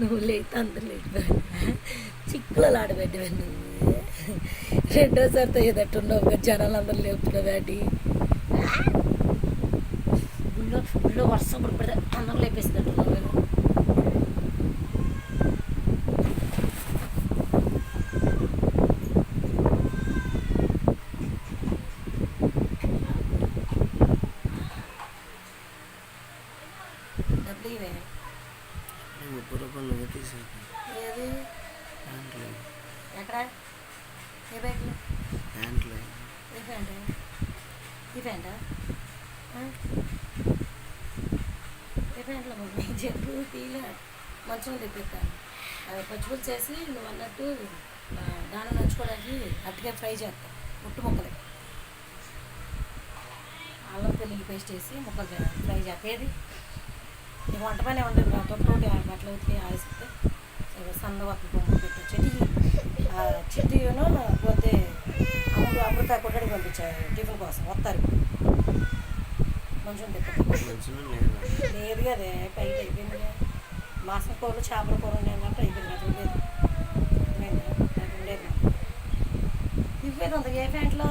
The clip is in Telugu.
నువ్వు లేట్ అందరు లేట్ చిక్కులలో ఆడబెట్టవా నువ్వు రెండోసారితో ఏదట్టున్నావు జనాలు అందరూ లేపుతున్నావు వాటి గుళ్ళో వర్షం కూడా పెడితే అందరూ లేపేసినట్టున్నావు నేను డబ్బులు ఇవే 30 రూపాయలు తీసాను. ఏది ప్యాంట్లు ఎక్కడ ఏ బ్యాగ్లో ప్యాంట్లు ఏ ప్యాంటు ఈ ప్యాంటా ఏ ప్యాంట్లో మమ్మీ చెప్పు తీలే మంచం తెప్పిస్తాను అది పచ్చిపులు చేసి నువ్వు అన్నట్టు దాన్ని నంచుకోవడానికి అట్టుగా ఫ్రై చేస్తాను ముట్టు ముక్కలు అల్లం వెల్లుల్లి పేస్ట్ వేసి ముక్కలు ఫ్రై చేస్తాను నీకు వంట పని ఉంది తొట్టుకోటి బట్టలు ఉతికి ఆడిస్తే సన్న వక్కలు పొంగు పెట్టు చిట్టిను పోతే అమృత కొట్టడికి పంపించారు టిఫిన్ కోసం వస్తారు మంచిగా లేదు కదే పైకి అయిపోయింది మాసం కూరలు చేపల కూర ఉండేదంటే అయిపోయింది అది ఉండేది ఉండేది ఇవ్వేది అంత ఏ ప్యాంట్లో